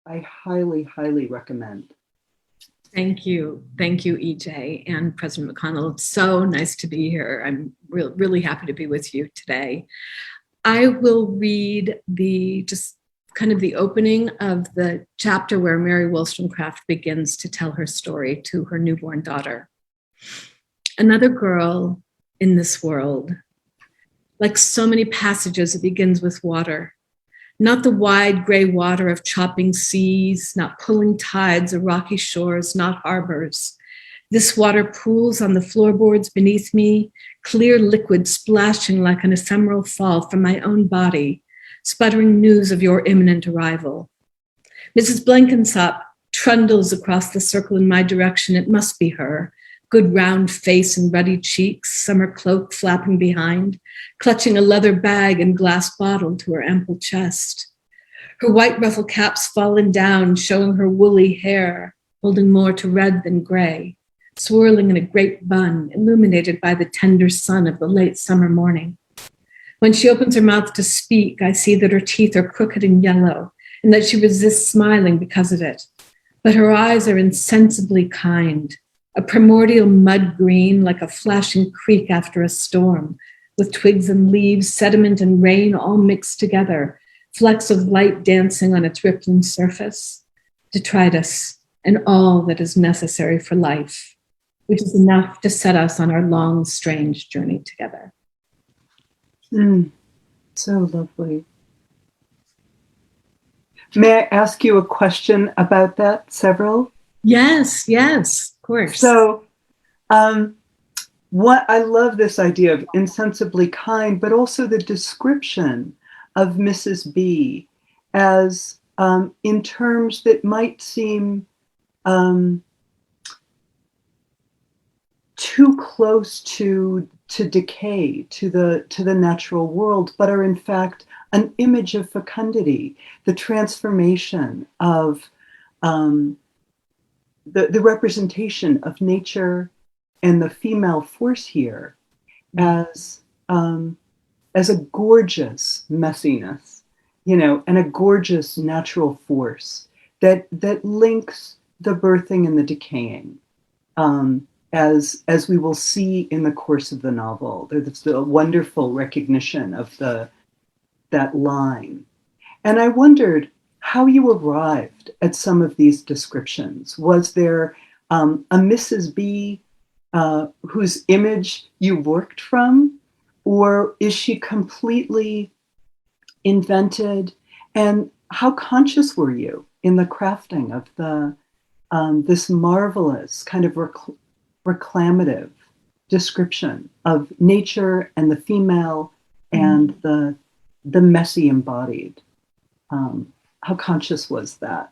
I highly, highly recommend. Thank you. Thank you, EJ and President McConnell. It's so nice to be here. I'm really happy to be with you today. I will read just kind of the opening of the chapter where Mary Wollstonecraft begins to tell her story to her newborn daughter. Another girl in this world. Like so many passages, it begins with water. Not the wide gray water of chopping seas, not pulling tides or rocky shores, not harbors. This water pools on the floorboards beneath me, clear liquid splashing like an ephemeral fall from my own body, sputtering news of your imminent arrival. Mrs. Blenkinsop trundles across the circle in my direction. It must be her. Good round face and ruddy cheeks, summer cloak flapping behind, clutching a leather bag and glass bottle to her ample chest. Her white ruffle cap's fallen down, showing her woolly hair, holding more to red than gray, swirling in a great bun, illuminated by the tender sun of the late summer morning. When she opens her mouth to speak, I see that her teeth are crooked and yellow, and that she resists smiling because of it. But her eyes are insensibly kind, a primordial mud green like a flashing creek after a storm, with twigs and leaves, sediment and rain all mixed together, flecks of light dancing on its rippling surface, detritus, and all that is necessary for life, which is enough to set us on our long, strange journey together. So lovely. May I ask you a question about that, several? Yes, of course. So, what I love this idea of insensibly kind, but also the description of Mrs. B as in terms that might seem too close to decay, to the natural world, but are in fact an image of fecundity, the transformation of the representation of nature and the female force here as a gorgeous messiness, and a gorgeous natural force that links the birthing and the decaying, as we will see in the course of the novel. There's a wonderful recognition of that line. And I wondered how you arrived at some of these descriptions. Was there a Mrs. B whose image you worked from, or is she completely invented? And how conscious were you in the crafting of this marvelous kind of reclamative description of nature and the female and the messy embodied? How conscious was that?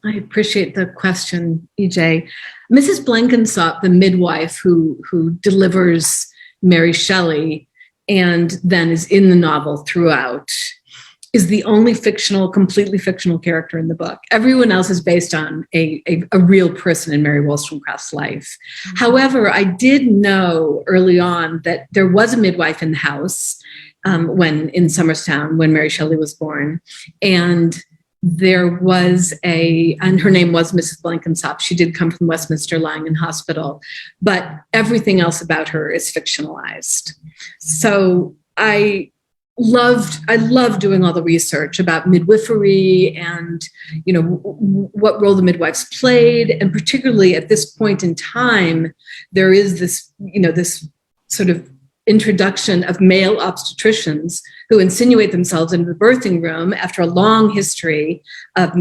I appreciate the question, EJ. Mrs. Blenkinsop, the midwife who delivers Mary Shelley and then is in the novel throughout, is the only completely fictional character in the book. Everyone else is based on a real person in Mary Wollstonecraft's life. However, I did know early on that there was a midwife in the house when in Somerstown, when Mary Shelley was born. And there was and her name was Mrs. Blenkinsop. She did come from Westminster Lying in Hospital, but everything else about her is fictionalized. So I loved doing all the research about midwifery and, what role the midwives played. And particularly at this point in time, there is this, this sort of introduction of male obstetricians who insinuate themselves into the birthing room after a long history of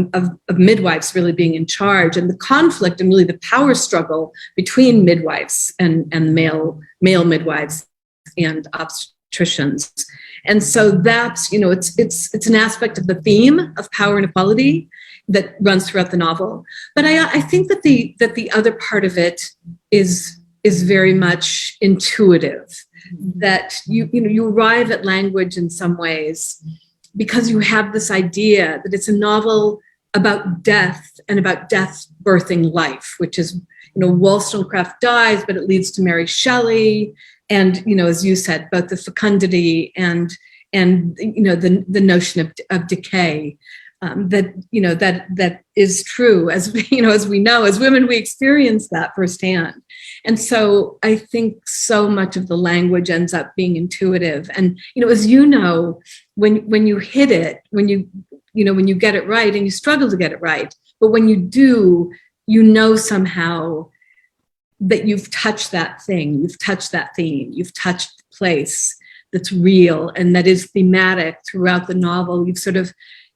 midwives really being in charge, and the conflict and really the power struggle between midwives and male midwives and obstetricians. And so that's, it's an aspect of the theme of power and equality that runs throughout the novel. But I think that the other part of it is very much intuitive, that you arrive at language in some ways because you have this idea that it's a novel about death and about death birthing life, which is, Wollstonecraft dies, but it leads to Mary Shelley. And, as you said, both the fecundity and the notion of decay. that that is true. As as we know, as women, we experience that firsthand. And so I think so much of the language ends up being intuitive. And as when you hit it, when you get it right, and you struggle to get it right, but when you do, somehow that you've touched that thing, you've touched that theme, you've touched the place that's real and that is thematic throughout the novel. You've sort of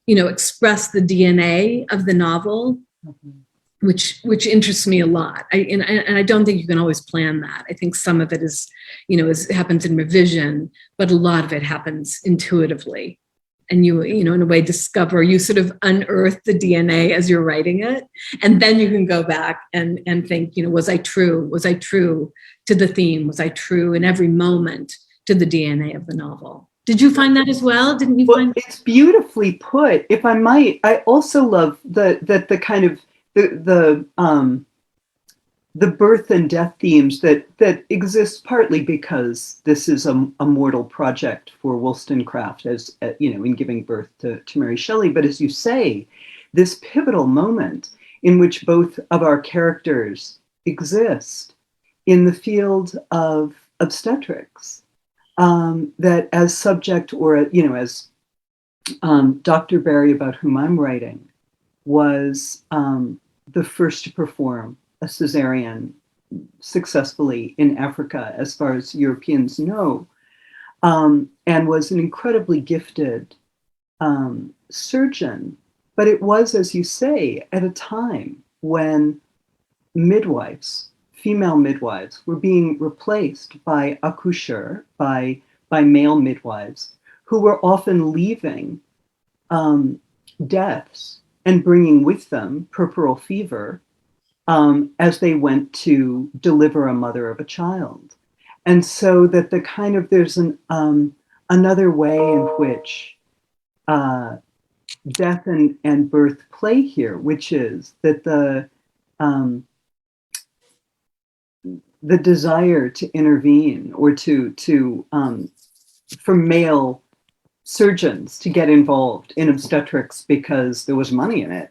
expressed the DNA of the novel, which interests me a lot. And I don't think you can always plan that. I think some of it is happens in revision, but a lot of it happens intuitively. And you in a way you sort of unearth the DNA as you're writing it. And then you can go back and think, was I true? Was I true to the theme? Was I true in every moment to the DNA of the novel? Did you find that as well? Didn't you find that? It's beautifully put. If I might, I also love the kind of the birth and death themes that exist partly because this is a mortal project for Wollstonecraft, as in giving birth to Mary Shelley. But as you say, this pivotal moment in which both of our characters exist in the field of obstetrics, that as subject, or as Dr. Barry, about whom I'm writing, was the first to perform a cesarean successfully in Africa, as far as Europeans know, and was an incredibly gifted surgeon. But it was, as you say, at a time when midwives, female midwives, were being replaced by accoucheurs, by male midwives, who were often leaving deaths and bringing with them puerperal fever as they went to deliver a mother of a child. And so that there's another way in which death and birth play here, which is that the desire to intervene, or for male surgeons to get involved in obstetrics because there was money in it,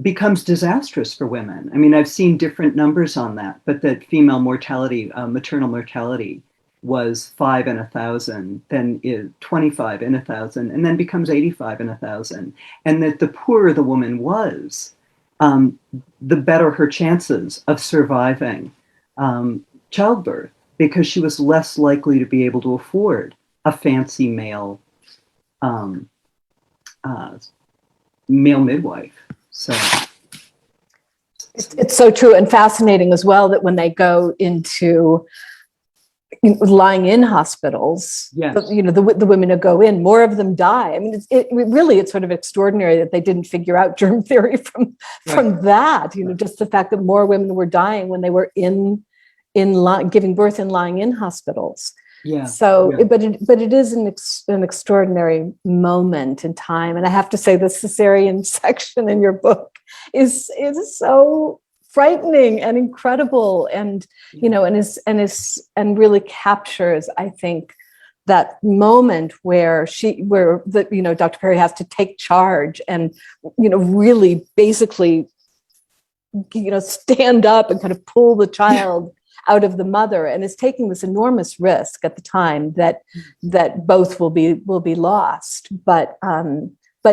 becomes disastrous for women. I mean, I've seen different numbers on that, but that female mortality, maternal mortality, was 5 in 1,000, then 25 in 1,000, and then becomes 85 in 1,000. And that the poorer the woman was, the better her chances of surviving childbirth, because she was less likely to be able to afford a fancy male midwife. So it's so true and fascinating as well that when they go into lying in hospitals, yes, the women who go in, more of them die. I mean, it's sort of extraordinary that they didn't figure out germ theory from that. Just the fact that more women were dying when they were in giving birth and lying in hospitals. Yeah. So, yeah. But it is an extraordinary moment in time, and I have to say the cesarean section in your book is so frightening and incredible, and and really captures, I think, that moment where Dr. Perry has to take charge and really basically stand up and kind of pull the child out of the mother, and is taking this enormous risk at the time that both will be lost, but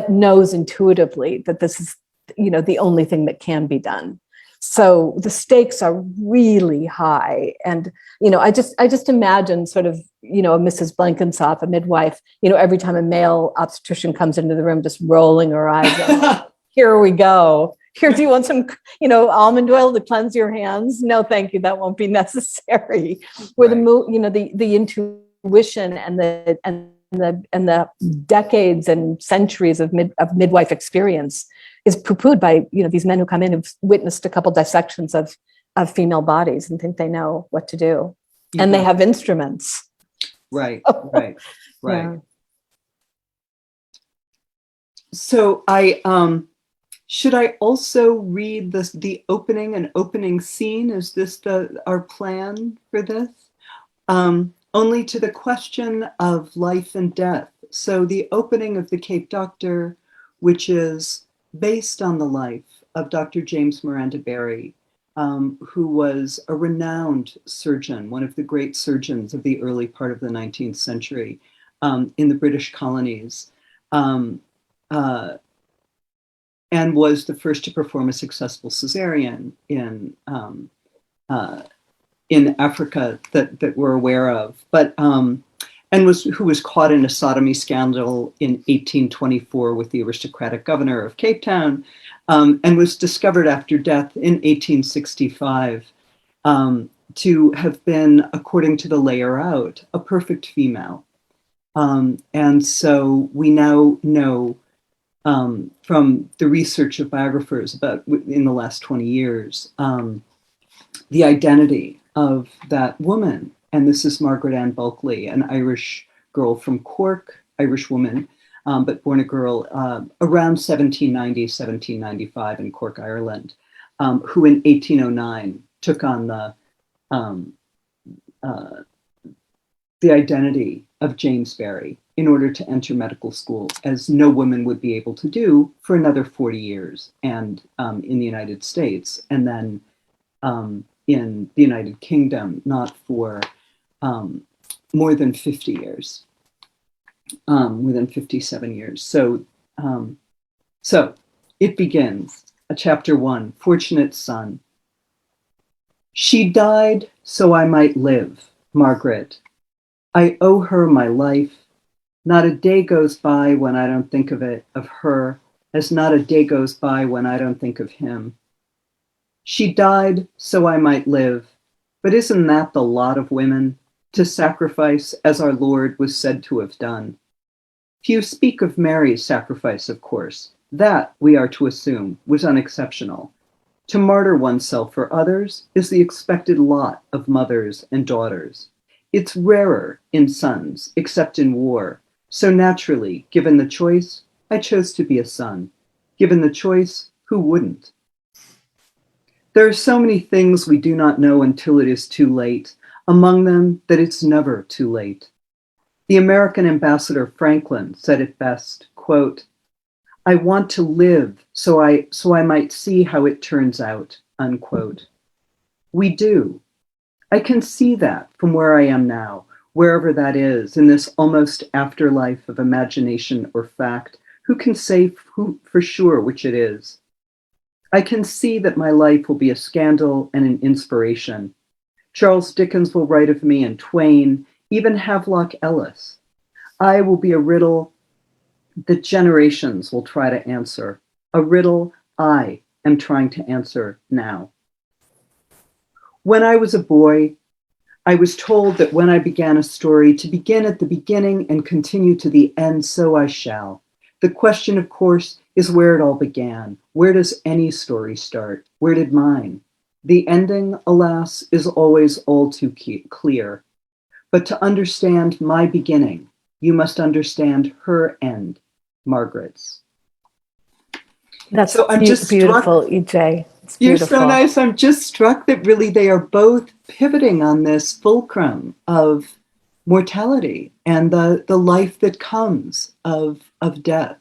knows intuitively that this is the only thing that can be done. So the stakes are really high, and I just imagine sort of a Mrs. Blenkinsop, a midwife, every time a male obstetrician comes into the room, just rolling her eyes up. Here we go. Here, do you want some, almond oil to cleanse your hands? No, thank you. That won't be necessary. Where the intuition and the decades and centuries of midwife experience is poo-pooed by these men who come in who've witnessed a couple dissections of female bodies and think they know what to do, and they have instruments. Right. Yeah. So should I also read the opening scene? Is this our plan for this? Only to the question of life and death, So the opening of the Cape Doctor, which is based on the life of Dr. James Miranda Barry, who was a renowned surgeon, one of the great surgeons of the early part of the 19th century in the British colonies, and was the first to perform a successful cesarean in Africa that we're aware of, but who was caught in a sodomy scandal in 1824 with the aristocratic governor of Cape Town, and was discovered after death in 1865 to have been, according to the layer out, a perfect female. And so we now know from the research of biographers about in the last 20 years, the identity of that woman. And this is Margaret Ann Bulkley, an Irish girl from Cork, Irish woman, but born a girl around 1790, 1795 in Cork, Ireland, who in 1809 took on the identity of James Barry in order to enter medical school, as no woman would be able to do for another 40 years, and in the United States, and then in the United Kingdom, not for more than 50 years, more than 57 years. So it begins, chapter 1, Fortunate Son. She died so I might live, Margaret. I owe her my life. Not a day goes by when I don't think of it, of her, as not a day goes by when I don't think of him. She died so I might live, but isn't that the lot of women, to sacrifice as our Lord was said to have done? Few speak of Mary's sacrifice, of course. That, we are to assume, was unexceptional. To martyr oneself for others is the expected lot of mothers and daughters. It's rarer in sons, except in war. So naturally, given the choice, I chose to be a son. Given the choice, who wouldn't? There are so many things we do not know until it is too late, among them that it's never too late. The American ambassador Franklin said it best, quote, I want to live so I might see how it turns out, unquote. We do. I can see that from where I am now, wherever that is, in this almost afterlife of imagination or fact. Who can say for sure which it is? I can see that my life will be a scandal and an inspiration. Charles Dickens will write of me, and Twain, even Havelock Ellis. I will be a riddle that generations will try to answer, a riddle I am trying to answer now. When I was a boy, I was told that when I began a story, to begin at the beginning and continue to the end, so I shall. The question, of course, is where it all began. Where does any story start? Where did mine? The ending, alas, is always all too clear. But to understand my beginning, you must understand her end, Margaret's. That's so I'm just beautiful, EJ. It's You're beautiful. so nice. I'm just struck that really they are both pivoting on this fulcrum of mortality and the life that comes of death.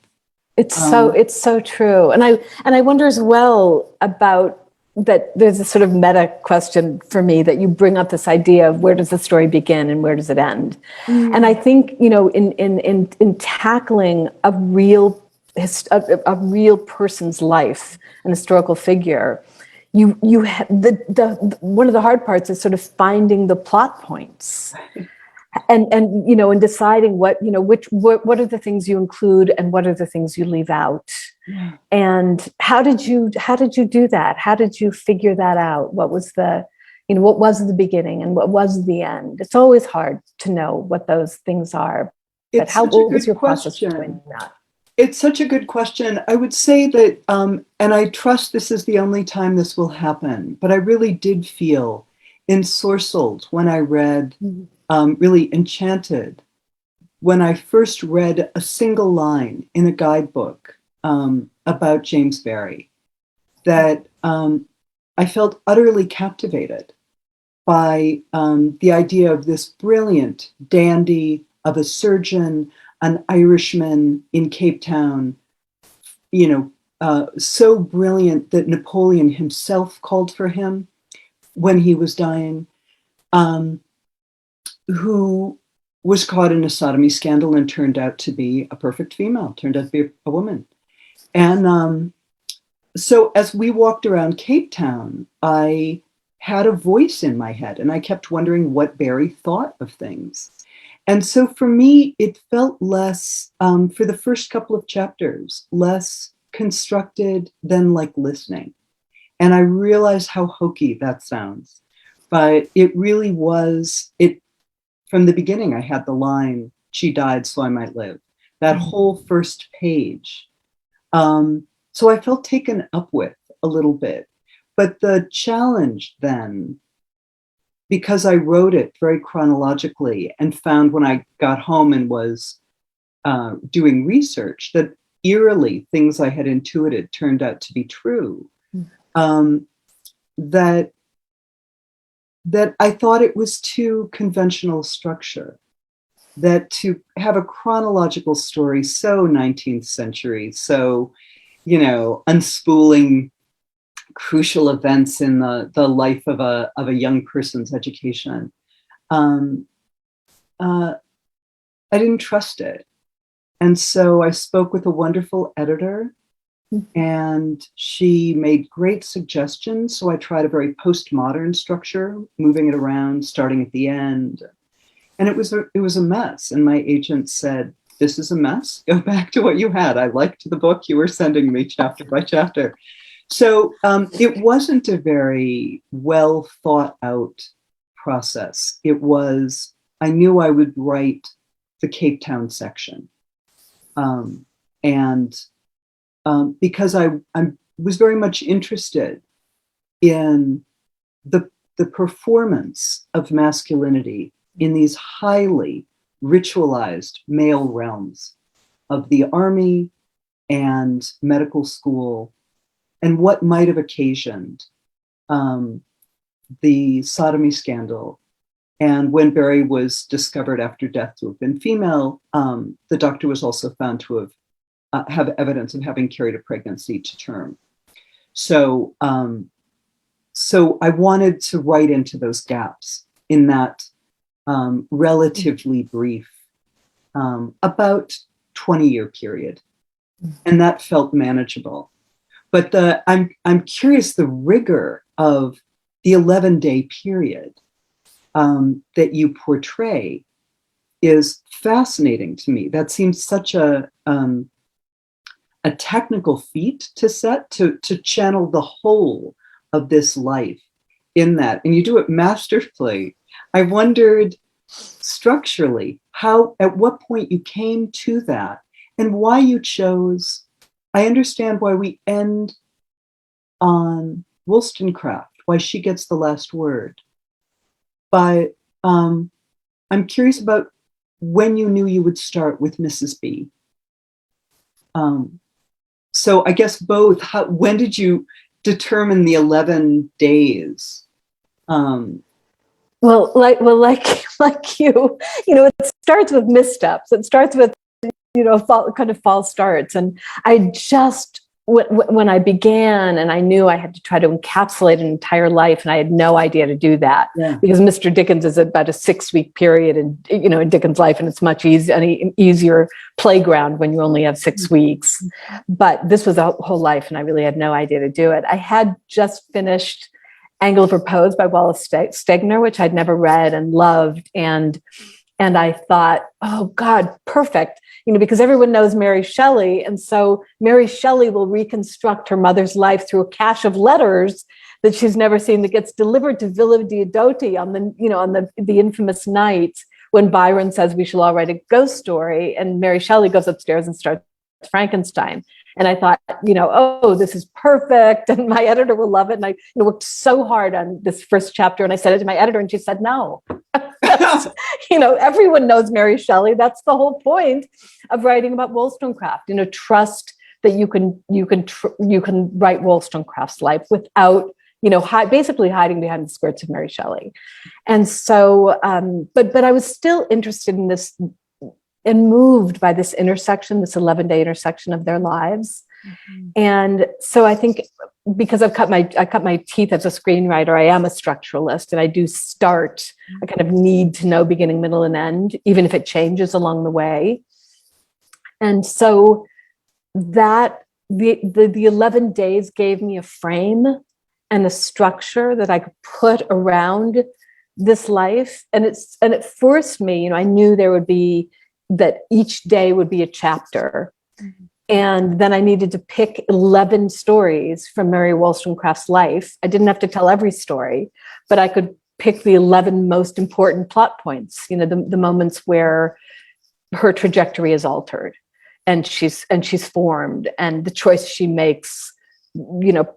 It's so true. And I wonder as well about that there's a sort of meta question for me that you bring up this idea of where does the story begin and where does it end? And I think, you know, in tackling a real person's life, an historical figure, you one of the hard parts is sort of finding the plot points. And you know, and deciding what are the things you include and what are the things you leave out. Yeah. And how did you do that? How did you figure that out? What was the beginning and what was the end? It's always hard to know what those things are. But what was your process for doing that? It's such a good question. I would say that, and I trust this is the only time this will happen, but I really did feel ensorcelled when I read. Really enchanted when I first read a single line in a guidebook about James Barry, that I felt utterly captivated by the idea of this brilliant dandy of a surgeon, an Irishman in Cape Town, so brilliant that Napoleon himself called for him when he was dying, who was caught in a sodomy scandal and turned out to be a perfect female, turned out to be a woman. And so as we walked around Cape Town, I had a voice in my head, and I kept wondering what Barry thought of things. And so for me, it felt less, for the first couple of chapters, less constructed than like listening. And I realized how hokey that sounds, but it really was, from the beginning, I had the line, "She died so I might live." That whole first page. So I felt taken up with a little bit. But the challenge then, because I wrote it very chronologically and found when I got home and was doing research that eerily things I had intuited turned out to be true, that I thought it was too conventional structure, that to have a chronological story so 19th century, so, unspooling crucial events in the life of a young person's education, I didn't trust it. And so I spoke with a wonderful editor, and she made great suggestions. So I tried a very postmodern structure, moving it around, starting at the end. And it was a mess. And my agent said, "This is a mess. Go back to what you had. I liked the book you were sending me chapter by chapter." So it wasn't a very well thought out process. It was, I knew I would write the Cape Town section. Because I was very much interested in the performance of masculinity in these highly ritualized male realms of the army and medical school, and what might have occasioned the sodomy scandal. And when Barry was discovered after death to have been female, the doctor was also found to have evidence of having carried a pregnancy to term. So I wanted to write into those gaps in that relatively brief, about 20-year period. And that felt manageable. But I'm curious, the rigor of the 11-day period that you portray is fascinating to me. That seems such a technical feat to set, to channel the whole of this life in that. And you do it masterfully. I wondered structurally at what point you came to that, and why you chose. I understand why we end on Wollstonecraft, why she gets the last word. But I'm curious about when you knew you would start with Mrs. B. So I guess both. When did you determine the 11 days? Well, like you, it starts with missteps. It starts with, kind of false starts. And I just, when I began, and I knew I had to try to encapsulate an entire life, and I had no idea to do that, because Mr. Dickens is about a 6-week period in Dickens' life, and it's much easier playground when you only have 6 weeks. But this was a whole life, and I really had no idea to do it. I had just finished Angle of Repose by Wallace Stegner, which I'd never read and loved, and I thought, oh God, perfect. Because everyone knows Mary Shelley. And so Mary Shelley will reconstruct her mother's life through a cache of letters that she's never seen, that gets delivered to Villa Diodati on the infamous night when Byron says we shall all write a ghost story. And Mary Shelley goes upstairs and starts Frankenstein. And I thought, oh, this is perfect. And my editor will love it. And I worked so hard on this first chapter. And I said it to my editor, and she said, no. Everyone knows Mary Shelley. That's the whole point of writing about Wollstonecraft. Trust that you can write Wollstonecraft's life without, basically hiding behind the skirts of Mary Shelley. And so, but I was still interested in this moved by this intersection, this 11-day intersection of their lives. And so I think because I cut my teeth as a screenwriter, I am a structuralist, and I do start, I kind of need to know beginning, middle, and end, even if it changes along the way. And so that the 11 days gave me a frame and a structure that I could put around this life. And it forced me, I knew that each day would be a chapter. And then I needed to pick 11 stories from Mary Wollstonecraft's life. I didn't have to tell every story, but I could pick the 11 most important plot points, the moments where her trajectory is altered and she's formed, and the choice she makes,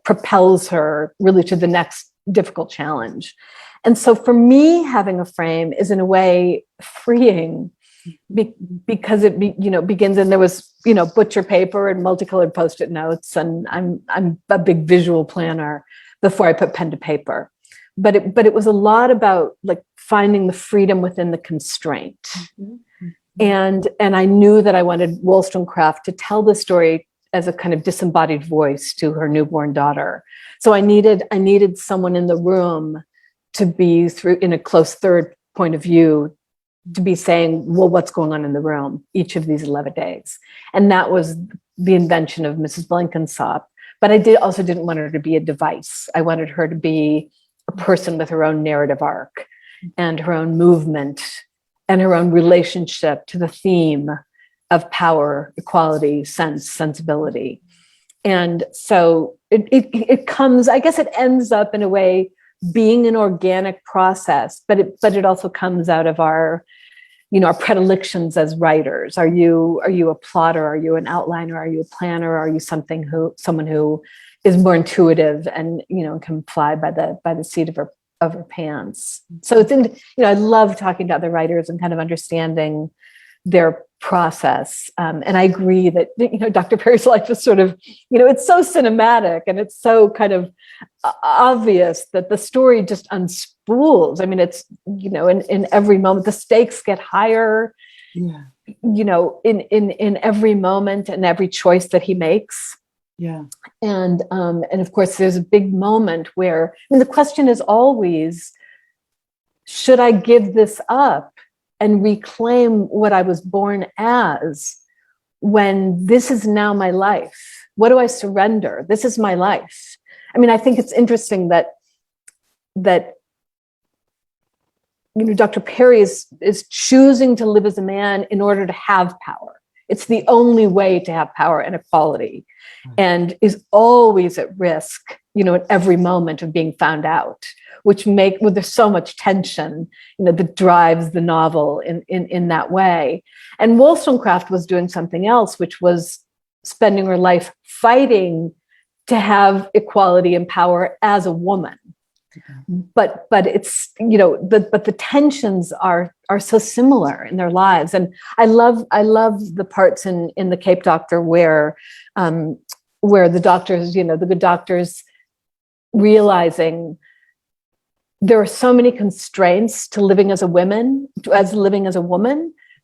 propels her really to the next difficult challenge. And so for me, having a frame is in a way freeing, because it begins, and there was butcher paper and multicolored Post-it notes, and I'm a big visual planner before I put pen to paper, but it was a lot about like finding the freedom within the constraint. And I knew that I wanted Wollstonecraft to tell the story as a kind of disembodied voice to her newborn daughter. So I needed someone in the room to be in a close third point of view, to be saying, well, what's going on in the room each of these 11 days. And that was the invention of Mrs. Blenkinsop. But I also didn't want her to be a device. I wanted her to be a person with her own narrative arc and her own movement and her own relationship to the theme of power, equality, sensibility. And so it comes, I guess it ends up in a way being an organic process, but it also comes out of our predilections as writers. Are you a plotter? Are you an outliner? Are you a planner? Are you someone who is more intuitive and can fly by the seat of her pants? So I love talking to other writers and kind of understanding their process. And I agree that Dr. Perry's life is sort of it's so cinematic, and it's so kind of obvious that the story just unspools. I mean, it's in every moment the stakes get higher. Yeah. In every moment and every choice that he makes. Yeah. And of course, there's a big moment where the question is always, should I give this up and reclaim what I was born as, when this is now my life? What do I surrender? This is my life. I mean, I think it's interesting that Dr. Perry is choosing to live as a man in order to have power. It's the only way to have power and equality, and is always at risk, at every moment of being found out, there's so much tension, that drives the novel in that way. And Wollstonecraft was doing something else, which was spending her life fighting to have equality and power as a woman. But it's but the tensions are so similar in their lives. And I love the parts in the Cape Doctor where the doctors, the good doctors, realizing there are so many constraints to living as a woman,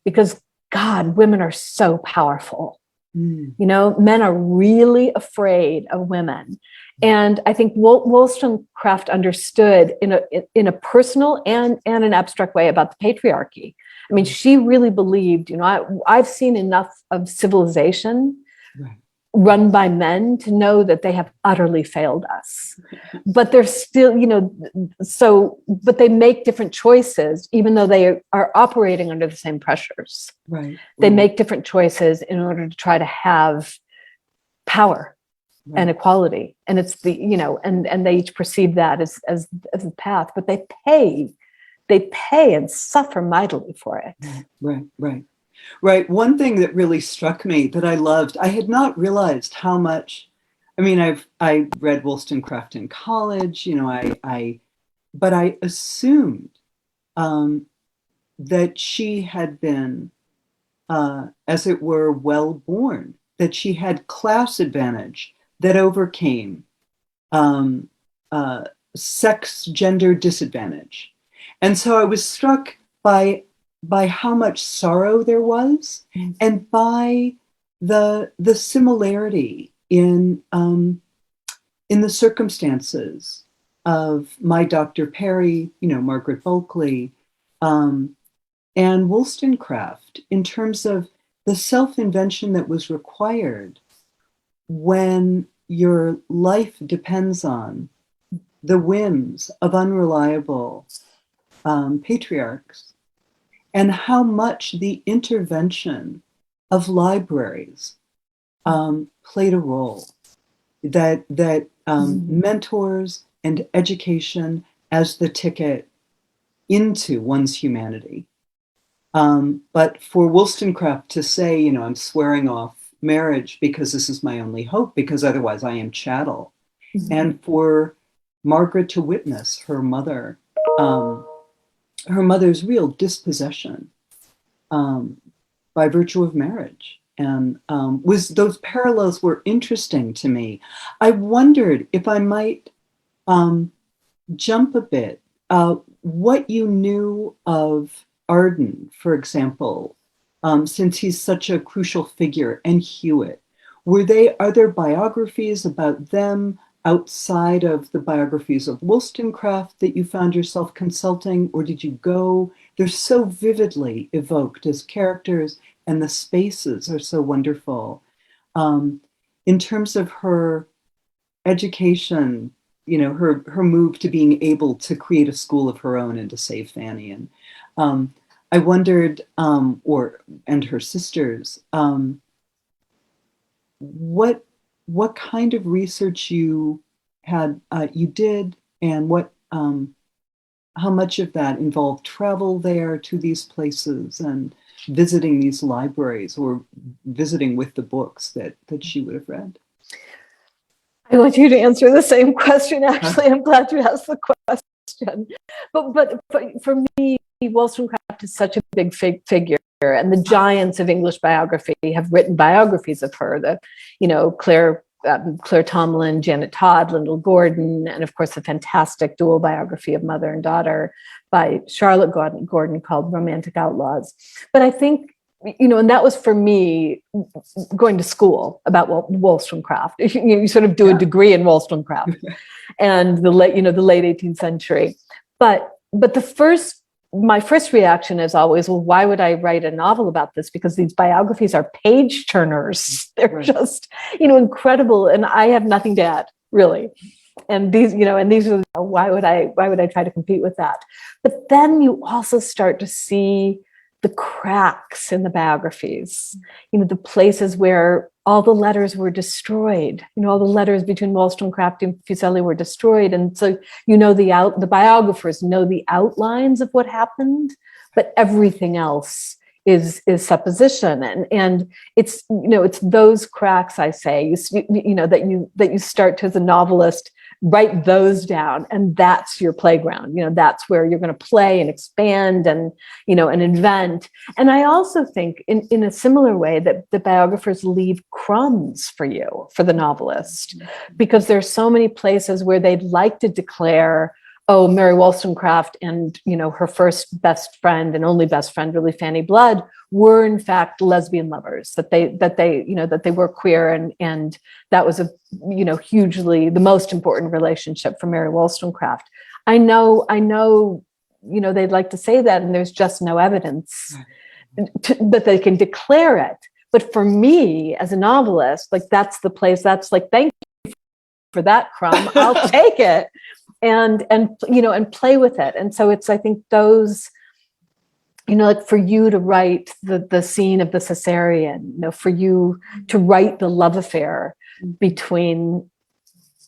because God, women are so powerful. Men are really afraid of women. And I think Wollstonecraft understood in a personal and an abstract way about the patriarchy. I mean, she really believed, I've seen enough of civilization run by men to know that they have utterly failed us. But they're still, but they make different choices, even though they are operating under the same pressures. Right. They make different choices in order to try to have power and equality. And it's and they each perceive that as the path, but they pay and suffer mightily for it. Right. One thing that really struck me that I loved, I had not realized how much, I read Wollstonecraft in college, but I assumed that she had been, as it were, well born, that she had class advantage that overcame sex, gender disadvantage. And so I was struck by by how much sorrow there was, and by the similarity in the circumstances of my Dr. Perry, Margaret Bulkley, and Wollstonecraft, in terms of the self-invention that was required when your life depends on the whims of unreliable patriarchs, and how much the intervention of libraries played a role, that mentors and education as the ticket into one's humanity. But for Wollstonecraft to say, I'm swearing off marriage because this is my only hope, because otherwise I am chattel. Mm-hmm. And for Margaret to witness her mother's real dispossession by virtue of marriage. And those parallels were interesting to me. I wondered if I might jump a bit, what you knew of Arden, for example, since he's such a crucial figure, and Hewitt. Are there biographies about them outside of the biographies of Wollstonecraft that you found yourself consulting, or did you go? They're so vividly evoked as characters, and the spaces are so wonderful. In terms of her education, her move to being able to create a school of her own and to save Fanny, and I wondered, and her sisters, what kind of research you did, and how much of that involved travel there to these places and visiting these libraries, or visiting with the books that she would have read. I want you to answer the same question. Actually, I'm glad you asked the question. But for me, Wollstonecraft is such a big figure, and the giants of English biography have written biographies of her. Claire Tomlin, Janet Todd, Lyndall Gordon, and of course the fantastic dual biography of mother and daughter by Charlotte Gordon called Romantic Outlaws. But I think, and that was for me going to school about Wollstonecraft. You sort of do a degree in Wollstonecraft and the late 18th century. But my first reaction is always, well, why would I write a novel about this? Because these biographies are page turners. They're just, incredible. And I have nothing to add, really. And these are, why would I try to compete with that? But then you also start to see the cracks in the biographies, the places where all the letters were destroyed, all the letters between Wollstonecraft and Fuseli were destroyed. And so, the biographers know the outlines of what happened, but everything else is supposition. And it's, it's those cracks, I say, that you start to, as a novelist, write those down, and that's your playground. That's where you're going to play and expand and invent. And I also think in a similar way that the biographers leave crumbs for you, for the novelist, because there's so many places where they'd like to declare, oh, Mary Wollstonecraft and, her first best friend and only best friend, really, Fanny Blood, were in fact lesbian lovers, that they were queer, and that was hugely the most important relationship for Mary Wollstonecraft. I know, they'd like to say that, and there's just no evidence that they can declare it. But for me, as a novelist, that's the place. That's thank you for that crumb. I'll take it. And play with it. And so it's, I think, those, for you to write the scene of the cesarean, for you to write the love affair between,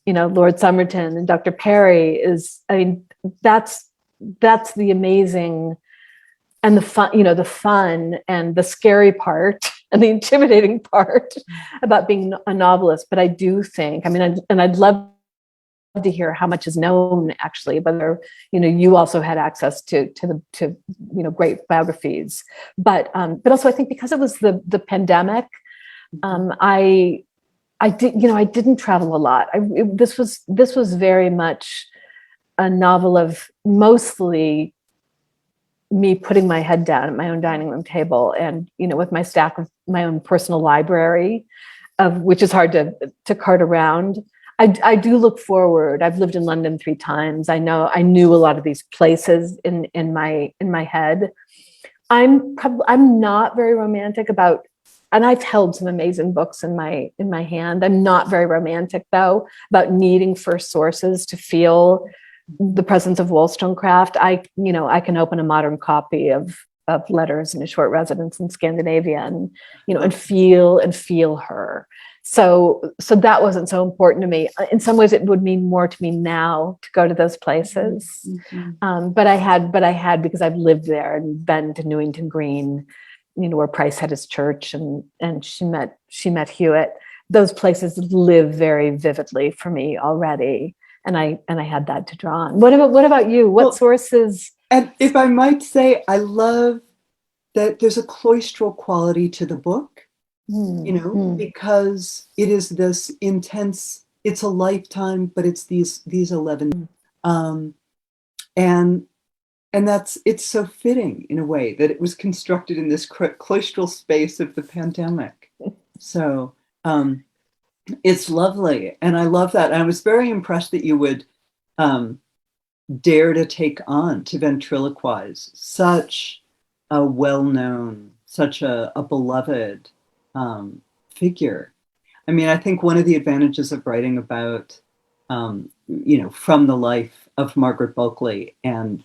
Lord Somerton and Dr. Perry that's the amazing and the fun and the scary part and the intimidating part about being a novelist. But I do think, and I'd love to hear how much is known, actually, whether you also had access to great biographies, but also I think because it was the pandemic, I didn't travel a lot. This was very much a novel of mostly me putting my head down at my own dining room table and, with my stack of my own personal library, which is hard to cart around. I do look forward. I've lived in London 3 times. I knew a lot of these places in my head. I'm not very romantic about, and I've held some amazing books in my hand. I'm not very romantic though about needing first sources to feel the presence of Wollstonecraft. I can open a modern copy of Letters in a Short Residence in Scandinavia and feel her. So that wasn't so important to me. In some ways, it would mean more to me now to go to those places. Mm-hmm. But I had because I've lived there and been to Newington Green, where Price had his church, and she met Hewitt. Those places live very vividly for me already, and I had that to draw on. What about you? What sources? And if I might say, I love that there's a cloistral quality to the book. Because it is this intense, it's a lifetime, but it's these 11. And it's so fitting in a way that it was constructed in this cloistral space of the pandemic. So it's lovely. And I love that. And I was very impressed that you would dare to take on, to ventriloquize such a well-known, such a beloved figure. I mean, I think one of the advantages of writing about, from the life of Margaret Bulkley and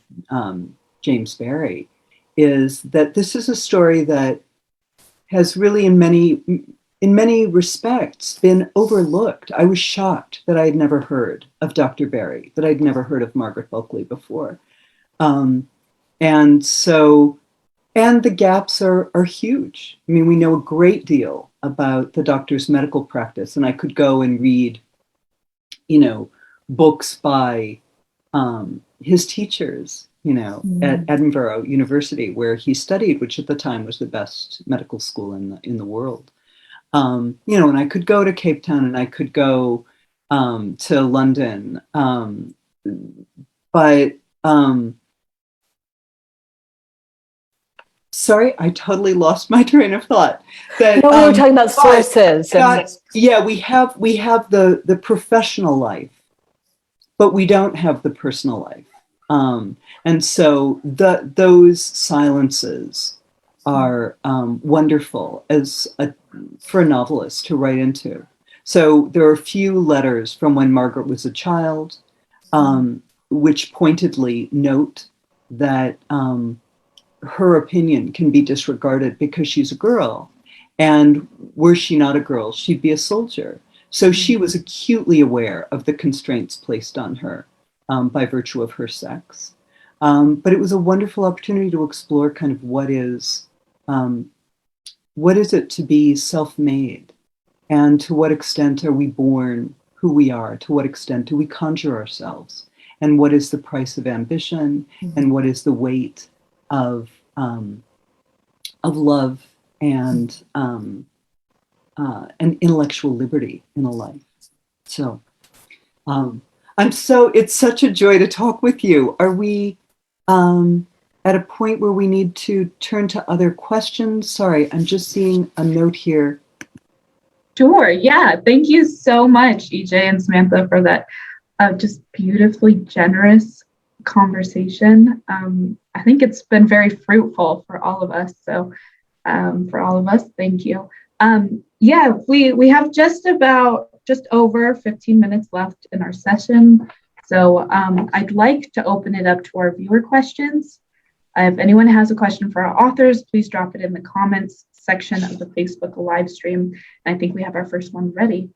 James Barry is that this is a story that has really in many respects been overlooked. I was shocked that I had never heard of Dr. Barry, that I'd never heard of Margaret Bulkley before. And the gaps are huge. I mean, we know a great deal about the doctor's medical practice, and I could go and read, books by his teachers, at Edinburgh University, where he studied, which at the time was the best medical school in the world. And I could go to Cape Town, and I could go to London, but. Sorry, I totally lost my train of thought. We were talking about sources. We have the professional life, but we don't have the personal life. And so those silences are wonderful for a novelist to write into. So there are a few letters from when Margaret was a child, which pointedly note that her opinion can be disregarded because she's a girl. And were she not a girl, she'd be a soldier. So she was acutely aware of the constraints placed on her by virtue of her sex. But it was a wonderful opportunity to explore kind of what is it to be self-made, and to what extent are we born who we are? To what extent do we conjure ourselves? And what is the price of ambition? And what is the weight of love and intellectual liberty in a life? So it's such a joy to talk with you. Are we at a point where we need to turn to other questions? Sorry, I'm just seeing a note here. Sure, yeah. Thank you so much, EJ and Samantha, for that just beautifully generous conversation. I think it's been very fruitful for all of us. So for all of us, thank you. We have just over 15 minutes left in our session. So I'd like to open it up to our viewer questions. If anyone has a question for our authors, please drop it in the comments section of the Facebook live stream. And I think we have our first one ready.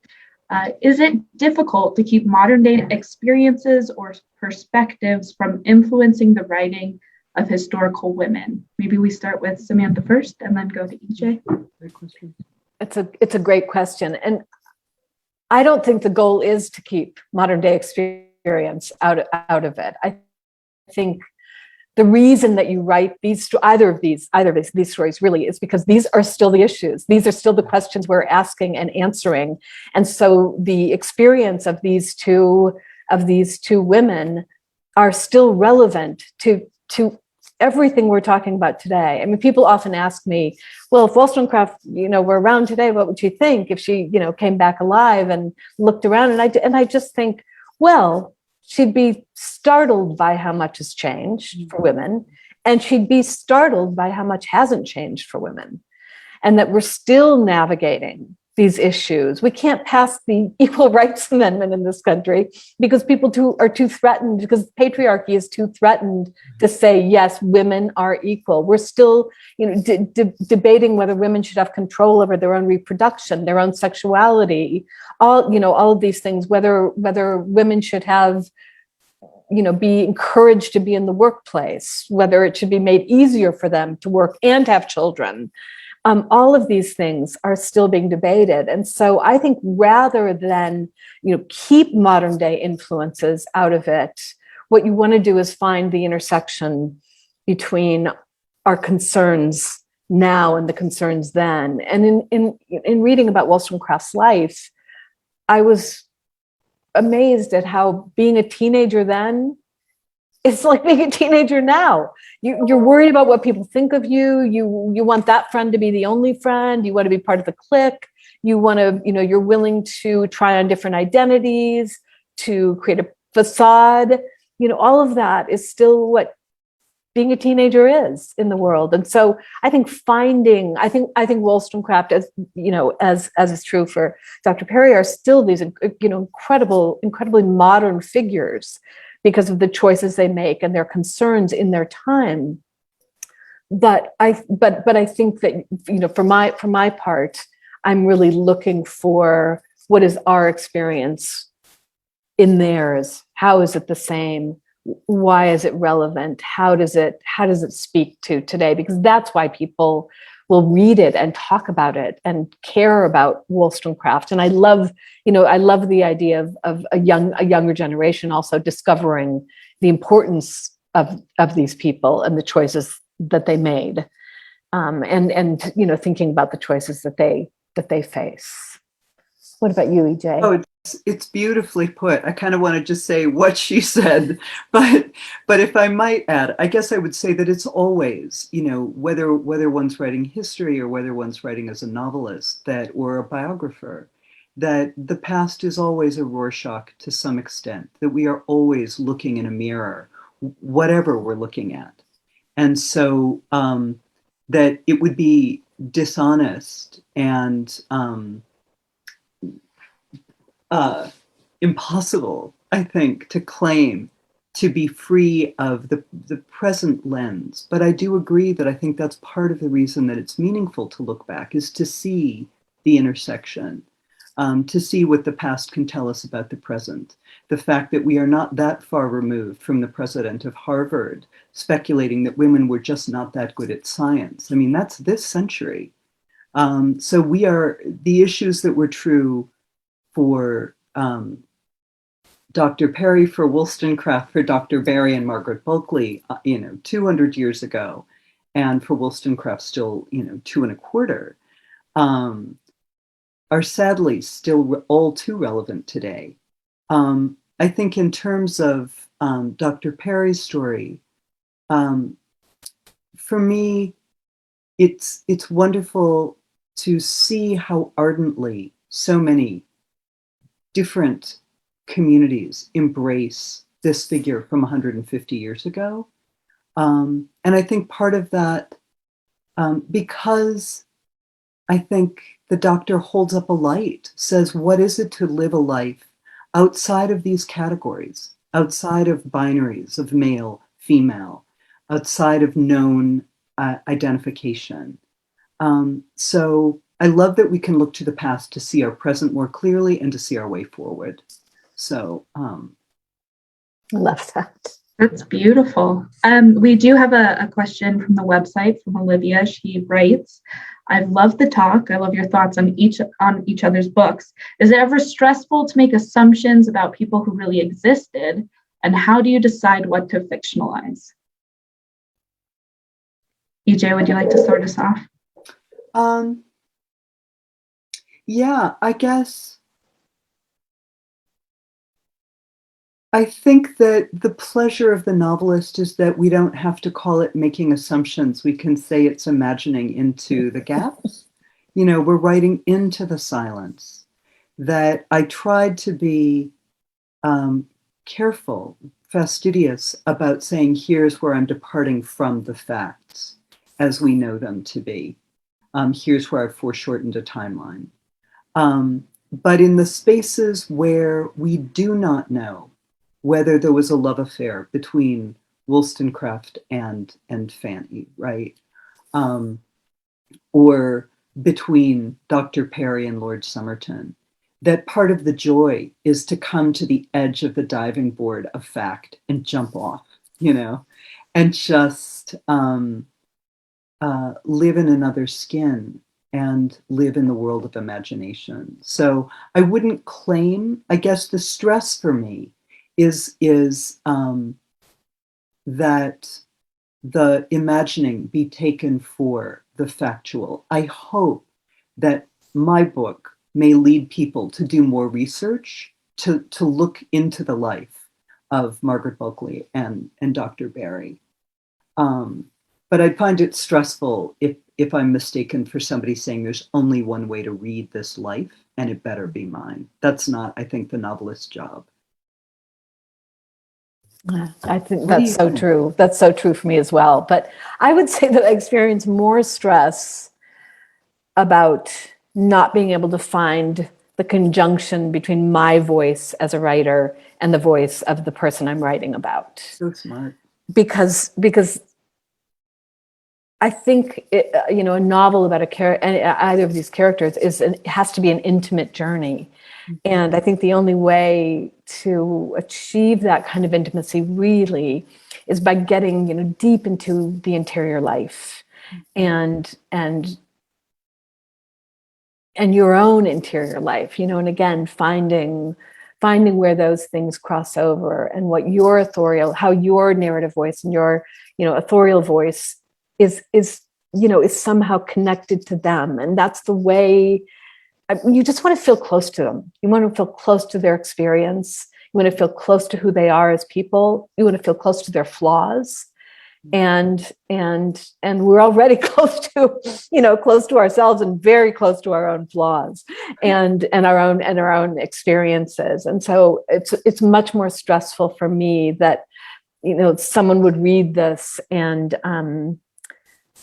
Is it difficult to keep modern day experiences or perspectives from influencing the writing of historical women? Maybe we start with Samantha first and then go to EJ. Great question. It's a great question. And I don't think the goal is to keep modern day experience out of it. I think the reason that you write either of these stories really is because these are still the issues. These are still the questions we're asking and answering. And so the experience of these two women are still relevant to everything we're talking about today. I mean, people often ask me, well, if Wollstonecraft, were around today, what would you think if she, came back alive and looked around? And I just think, well, she'd be startled by how much has changed for women, and she'd be startled by how much hasn't changed for women, and that we're still navigating these issues. We can't pass the Equal Rights Amendment in this country because people are too threatened, because patriarchy is too threatened to say, yes, women are equal. We're still, debating whether women should have control over their own reproduction, their own sexuality, all of these things, whether women should have, be encouraged to be in the workplace, whether it should be made easier for them to work and have children. All of these things are still being debated. And so I think rather than, keep modern day influences out of it, what you want to do is find the intersection between our concerns now and the concerns then. And in reading about Wollstonecraft's life, I was amazed at how being a teenager then is like being a teenager now. You're worried about what people think of you. You want that friend to be the only friend. You want to be part of the clique. You want to, you're willing to try on different identities, to create a facade. All of that is still what being a teenager is in the world. And so I think I think Wollstonecraft, as is true for Dr. Perry, are still these, incredibly modern figures because of the choices they make and their concerns in their time. But I think that, for my part, I'm really looking for what is our experience in theirs. How is it the same? Why is it relevant? How does it speak to today? Because that's why people will read it and talk about it and care about Wollstonecraft. And I love the idea of a younger generation also discovering the importance of these people and the choices that they made, and thinking about the choices that they face. What about you, EJ? Oh, it's beautifully put. I kind of want to just say what she said, but if I might add, I guess I would say that it's always, whether one's writing history or whether one's writing as a novelist or a biographer, that the past is always a Rorschach to some extent, that we are always looking in a mirror, whatever we're looking at. And so that it would be dishonest and impossible, I think, to claim to be free of the present lens. But I do agree that I think that's part of the reason that it's meaningful to look back, is to see the intersection, to see what the past can tell us about the present. The fact that we are not that far removed from the president of Harvard speculating that women were just not that good at science. I mean, that's this century. So we are, the issues that were true for Dr. Perry, for Wollstonecraft, for Dr. Barry and Margaret Bulkley, 200 years ago, and for Wollstonecraft still, 225, are sadly still all too relevant today. I think in terms of Dr. Perry's story, for me, it's wonderful to see how ardently so many different communities embrace this figure from 150 years ago. And I think part of that, because I think the doctor holds up a light, says, what is it to live a life outside of these categories, outside of binaries of male, female, outside of known identification? So I love that we can look to the past to see our present more clearly and to see our way forward. So I love that. That's beautiful. We do have a question from the website from Olivia. She writes, "I've loved the talk. I love your thoughts on each other's books. Is it ever stressful to make assumptions about people who really existed? And how do you decide what to fictionalize?" EJ, would you like to start us off? Yeah, I guess I think that the pleasure of the novelist is that we don't have to call it making assumptions. We can say it's imagining into the gaps. We're writing into the silence. That I tried to be careful, fastidious about saying, here's where I'm departing from the facts as we know them to be. Here's where I've foreshortened a timeline. But in the spaces where we do not know whether there was a love affair between Wollstonecraft and Fanny, right? Or between Dr. Perry and Lord Somerton, that part of the joy is to come to the edge of the diving board of fact and jump off, and just live in another skin and live in the world of imagination. So I wouldn't claim, I guess the stress for me is that the imagining be taken for the factual. I hope that my book may lead people to do more research, to look into the life of Margaret Bulkley and Dr. Barry. But I find it stressful if I'm mistaken for somebody saying there's only one way to read this life and it better be mine. That's not, I think, the novelist's job. I think that's so true. That's so true for me as well. But I would say that I experience more stress about not being able to find the conjunction between my voice as a writer and the voice of the person I'm writing about. So smart. Because I think a novel about either of these characters has to be an intimate journey. And I think the only way to achieve that kind of intimacy really is by getting, deep into the interior life and your own interior life, and again, finding where those things cross over and what how your narrative voice and your, authorial voice is somehow connected to them. And that's the way. You just want to feel close to them. You want to feel close to their experience. You want to feel close to who they are as people. You want to feel close to their flaws. And we're already close to ourselves and very close to our own flaws and our own experiences. And so it's much more stressful for me that, someone would read this and,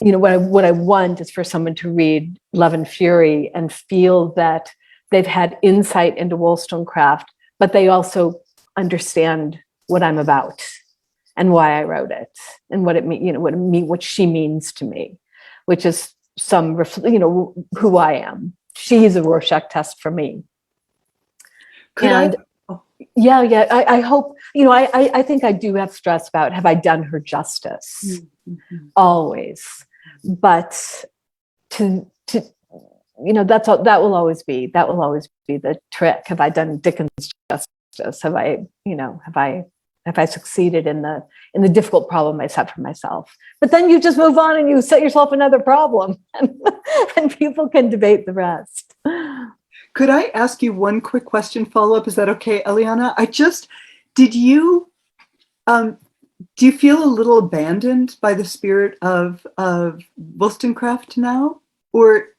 what I want is for someone to read Love and Fury and feel that they've had insight into Wollstonecraft, but they also understand what I'm about and why I wrote it and what it what she means to me, which is who I am. She's a Rorschach test for me. I hope, I think I do have stress about, have I done her justice? Mm-hmm. Always. But that will always be the trick. Have I done Dickens justice? Have I succeeded in the difficult problem I set for myself? But then you just move on and you set yourself another problem and people can debate the rest. Could I ask you one quick question follow-up? Is that okay, Eliana? Do you feel a little abandoned by the spirit of Wollstonecraft now? Or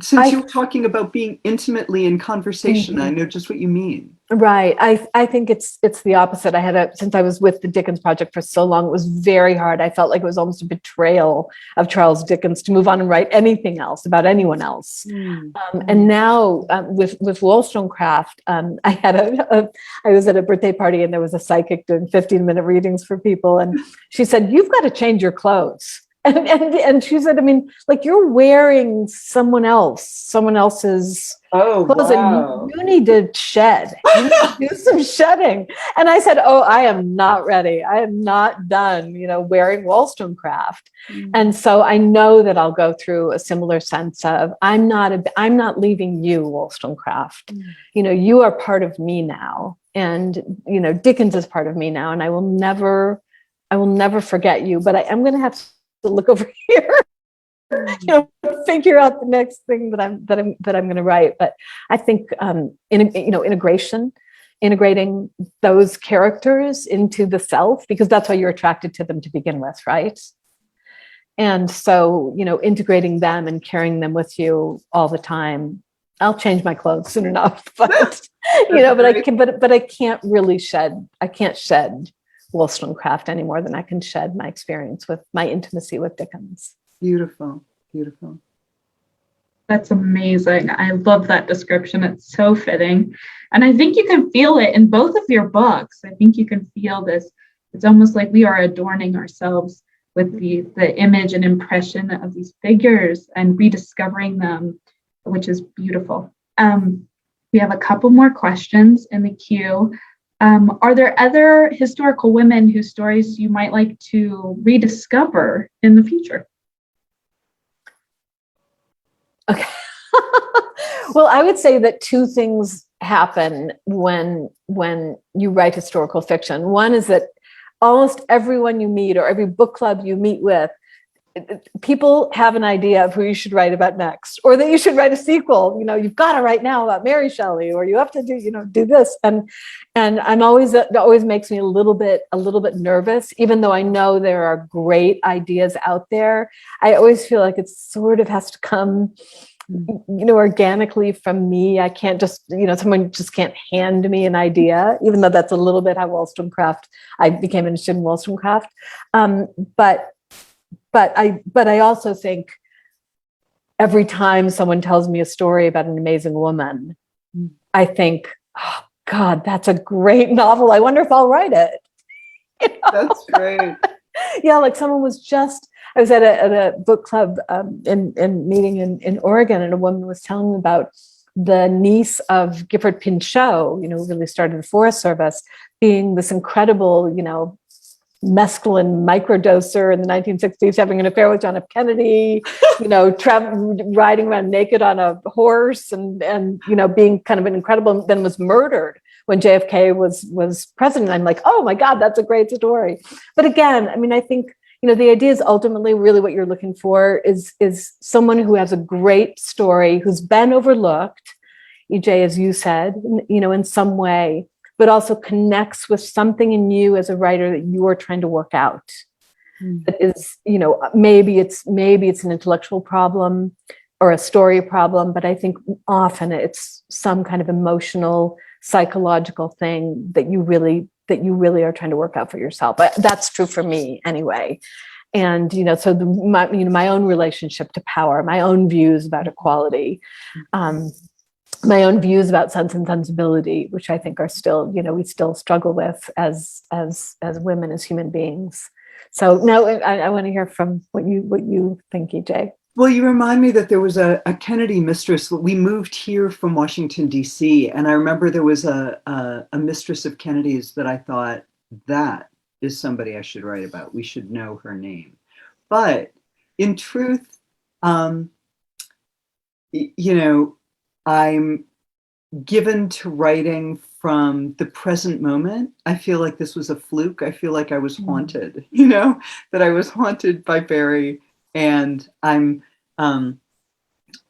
since you were talking about being intimately in conversation, mm-hmm. I know just what you mean. Right. I think it's the opposite. Since I was with the Dickens Project for so long, it was very hard. I felt like it was almost a betrayal of Charles Dickens to move on and write anything else about anyone else. Mm-hmm. And now with Wollstonecraft, I was at a birthday party and there was a psychic doing 15-minute readings for people. And she said, "You've got to change your clothes." And she said, you're wearing someone else's clothes, wow. And you need to shed. You need to do some shedding. And I said, I am not ready. I am not done, wearing Wollstonecraft. Mm-hmm. And so I know that I'll go through a similar sense of I'm not leaving you, Wollstonecraft. Mm-hmm. You are part of me now, and Dickens is part of me now, and I will never forget you. But I'm going to have to look over here, figure out the next thing that I'm going to write. But I think integration, integrating those characters into the self, because that's why you're attracted to them to begin with, right? And so, integrating them and carrying them with you all the time. I'll change my clothes soon enough, but but I can't really shed. I can't shed Wollstonecraft any more than I can shed my experience with my intimacy with Dickens. Beautiful, beautiful. That's amazing. I love that description. It's so fitting. And I think you can feel it in both of your books. I think you can feel this. It's almost like we are adorning ourselves with the image and impression of these figures and rediscovering them, which is beautiful. We have a couple more questions in the queue. Are there other historical women whose stories you might like to rediscover in the future? Okay. Well, I would say that two things happen when you write historical fiction. One is that almost everyone you meet or every book club you meet with, people have an idea of who you should write about next, or that you should write a sequel. You've got to write now about Mary Shelley, or you have to do this. And I'm always, it always makes me a little bit nervous, even though I know there are great ideas out there. I always feel like it sort of has to come, organically from me. I can't just, someone just can't hand me an idea, even though that's a little bit how Wollstonecraft, I became interested in Wollstonecraft. But I also think every time someone tells me a story about an amazing woman, I think, oh God, that's a great novel. I wonder if I'll write it. That's great. Yeah, like I was at a book club in meeting in Oregon, and a woman was telling me about the niece of Gifford Pinchot, who really started the Forest Service, being this incredible, mescaline microdoser in the 1960s, having an affair with John F. Kennedy, riding around naked on a horse and being kind of an incredible, then was murdered when JFK was president. I'm like, oh my God, that's a great story. But again, I think, the idea is ultimately really what you're looking for is someone who has a great story, who's been overlooked, EJ, as you said, in some way, but also connects with something in you as a writer that you are trying to work out. That is, maybe it's an intellectual problem or a story problem, but I think often it's some kind of emotional, psychological thing that you really are trying to work out for yourself. But that's true for me anyway. And, so my own relationship to power, my own views about equality, my own views about Sense and Sensibility, which I think are still, we still struggle with as women, as human beings. So now I want to hear from what you think, EJ. Well, you remind me that there was a Kennedy mistress. We moved here from Washington, D.C., and I remember there was a mistress of Kennedy's that I thought, that is somebody I should write about. We should know her name. But in truth, I'm given to writing from the present moment. I feel like this was a fluke. I feel like I was haunted, that I was haunted by Barry, and I'm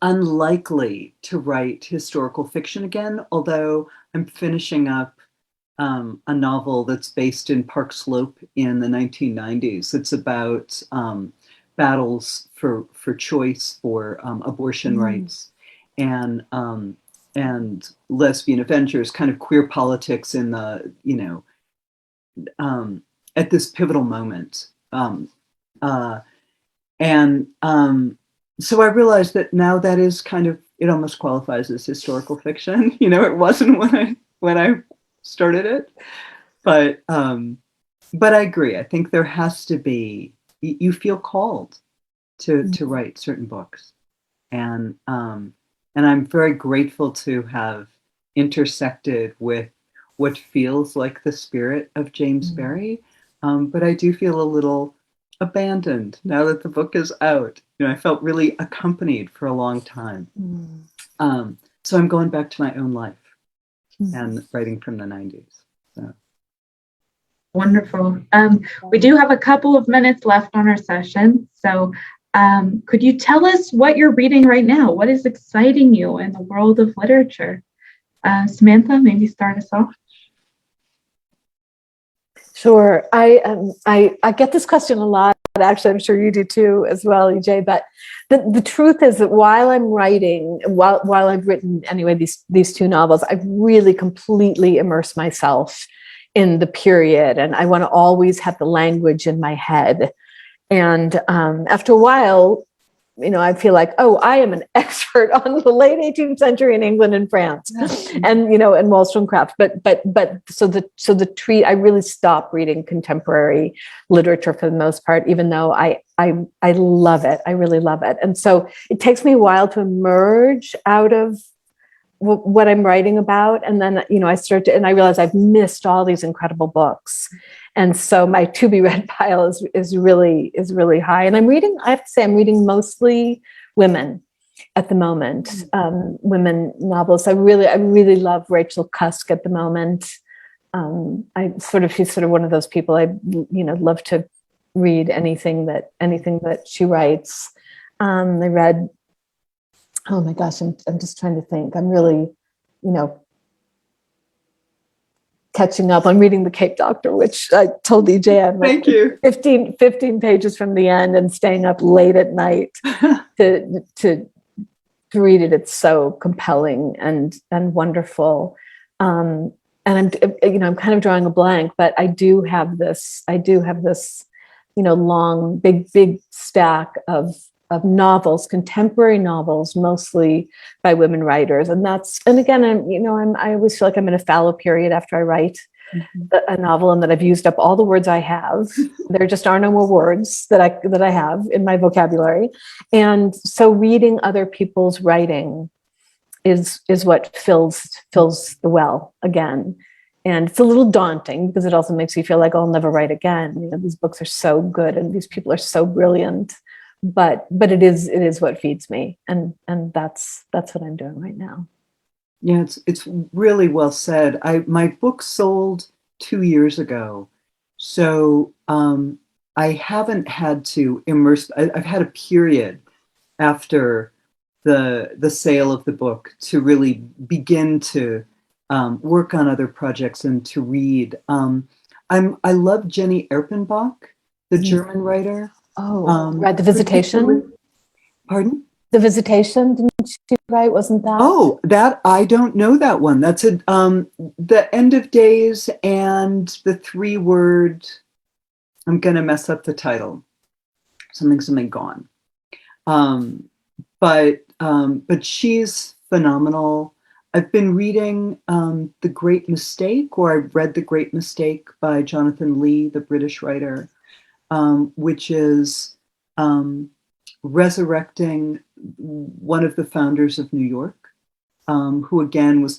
unlikely to write historical fiction again, although I'm finishing up a novel that's based in Park Slope in the 1990s. It's about battles for choice, for abortion rights, and lesbian adventures, kind of queer politics in the, at this pivotal moment. So I realized that now that is kind of, it almost qualifies as historical fiction. It wasn't when I started it, but I agree. I think there has to be, you feel called to write certain books, and I'm very grateful to have intersected with what feels like the spirit of James Barrie, but I do feel a little abandoned now that the book is out. I felt really accompanied for a long time. So I'm going back to my own life and writing from the 90s. So. Wonderful. We do have a couple of minutes left on our session. So could you tell us what you're reading right now? What is exciting you in the world of literature? Samantha, maybe start us off. Sure. I get this question a lot. Actually, I'm sure you do too as well, EJ. But the truth is that while I'm writing, while I've written anyway these two novels, I've really completely immersed myself in the period, and I want to always have the language in my head. And after a while, I feel like, oh, I am an expert on the late 18th century in England and France, and and Wollstonecraft. But so the treat, I really stopped reading contemporary literature for the most part, even though I love it. I really love it, and so it takes me a while to emerge out of what I'm writing about, and then I start to, and I realize I've missed all these incredible books. And so my to be read pile is really high. And I have to say, I'm reading mostly women at the moment, women novels. I really love Rachel Cusk at the moment. She's sort of one of those people I love to read anything that she writes. I read, oh my gosh, I'm just trying to think. I'm really, catching up. I'm reading The Cape Doctor, which I told EJ I'm Thank you. 15 pages from the end and staying up late at night to read it. It's so compelling and wonderful. And I'm kind of drawing a blank, but I do have this long, big stack of novels, contemporary novels, mostly by women writers. And again, I always feel like I'm in a fallow period after I write a novel, and that I've used up all the words I have. There just are no more words that I have in my vocabulary. And so reading other people's writing is what fills the well again. And it's a little daunting because it also makes you feel like, oh, I'll never write again. These books are so good and these people are so brilliant. But it is what feeds me, and that's what I'm doing right now. Yeah, it's really well said. My book sold 2 years ago, so I haven't had to immerse. I've had a period after the sale of the book to really begin to work on other projects and to read. I love Jenny Erpenbach, the German writer. Oh, read The Visitation? Pardon? The Visitation, didn't she write? Wasn't that? Oh, that I don't know that one. That's The End of Days and the 3-word. I'm gonna mess up the title. Something gone. But she's phenomenal. I've been reading The Great Mistake, or I've read The Great Mistake by Jonathan Lee, the British writer. Which is resurrecting one of the founders of New York, who again was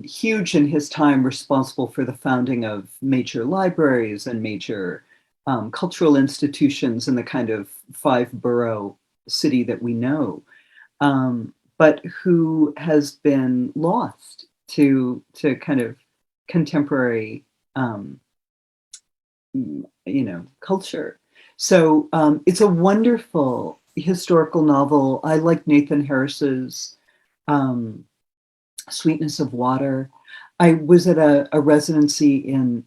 huge in his time, responsible for the founding of major libraries and major cultural institutions in the kind of 5-borough city that we know, but who has been lost to kind of contemporary culture. So it's a wonderful historical novel. I like Nathan Harris's Sweetness of Water. I was at a residency in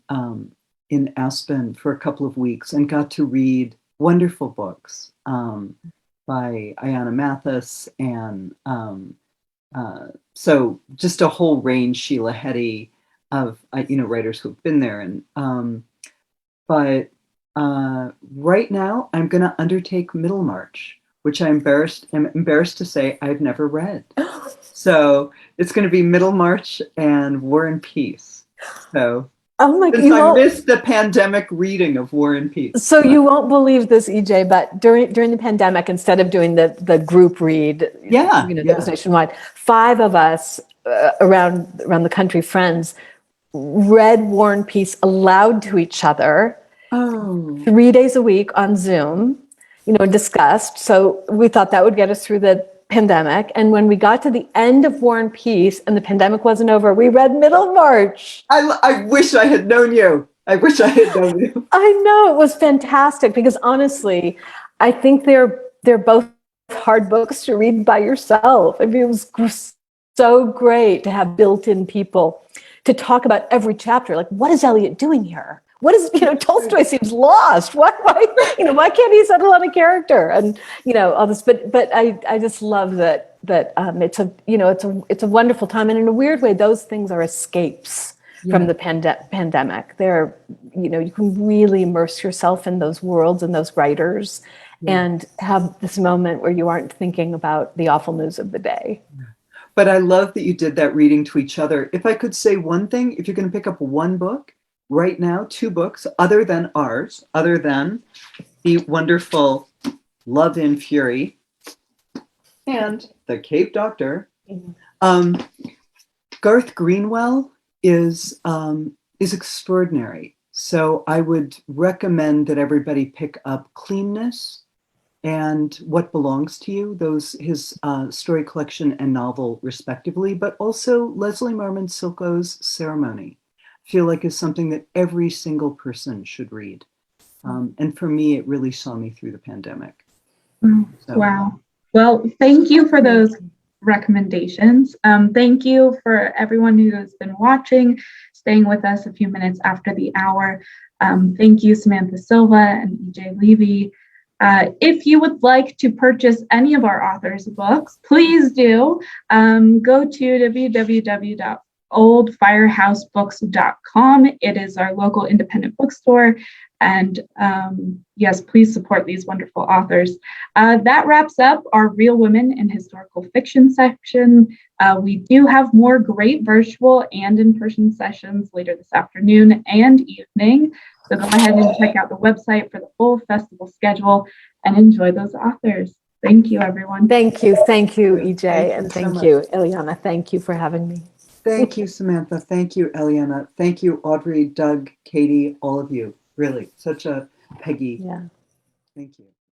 Aspen for a couple of weeks and got to read wonderful books by Ayanna Mathis, and so just a whole range, Sheila Heti, of writers who've been there. And but right now I'm going to undertake Middlemarch, which I'm embarrassed to say I've never read. So it's going to be Middlemarch and War and Peace. So oh my since I missed the pandemic reading of War and Peace. So you won't believe this, EJ, but during the pandemic, instead of doing the group read, that was nationwide, 5 of us around the country, friends, read War and Peace aloud to each other 3 days a week on Zoom, discussed. So we thought that would get us through the pandemic. And when we got to the end of War and Peace and the pandemic wasn't over, we read Middlemarch. I wish I had known you. I wish I had known you. I know, it was fantastic because honestly, I think they're both hard books to read by yourself. I mean, it was so great to have built-in people to talk about every chapter. Like, what is Eliot doing here? What is, Tolstoy seems lost. Why can't he settle on a character? And, all this, but I just love that it's a wonderful time. And in a weird way, those things are escapes from the pandemic. They're, you can really immerse yourself in those worlds and those writers and have this moment where you aren't thinking about the awful news of the day. But I love that you did that reading to each other. If I could say one thing, if you're going to pick up one book right now, two books, other than ours, other than the wonderful Love and Fury and The Cape Doctor, Garth Greenwell is extraordinary. So I would recommend that everybody pick up Cleanness and What Belongs to You, his story collection and novel respectively, but also Leslie Marmon Silko's Ceremony. I feel like is something that every single person should read. And for me, it really saw me through the pandemic. So. Wow. Well, thank you for those recommendations. Thank you for everyone who has been watching, staying with us a few minutes after the hour. Thank you, Samantha Silva and EJ Levy. If you would like to purchase any of our authors' books, please do. Go to www.oldfirehousebooks.com. It is our local independent bookstore. And yes, please support these wonderful authors. That wraps up our Real Women in Historical Fiction section. We do have more great virtual and in-person sessions later this afternoon and evening. So go ahead and check out the website for the full festival schedule and enjoy those authors. Thank you, everyone. Thank you, EJ, Thank you so you, Ileana. Thank you for having me. Thank you, Samantha. Thank you, Eliana. Thank you, Audrey, Doug, Katie, all of you. Really, such a Peggy. Yeah. Thank you.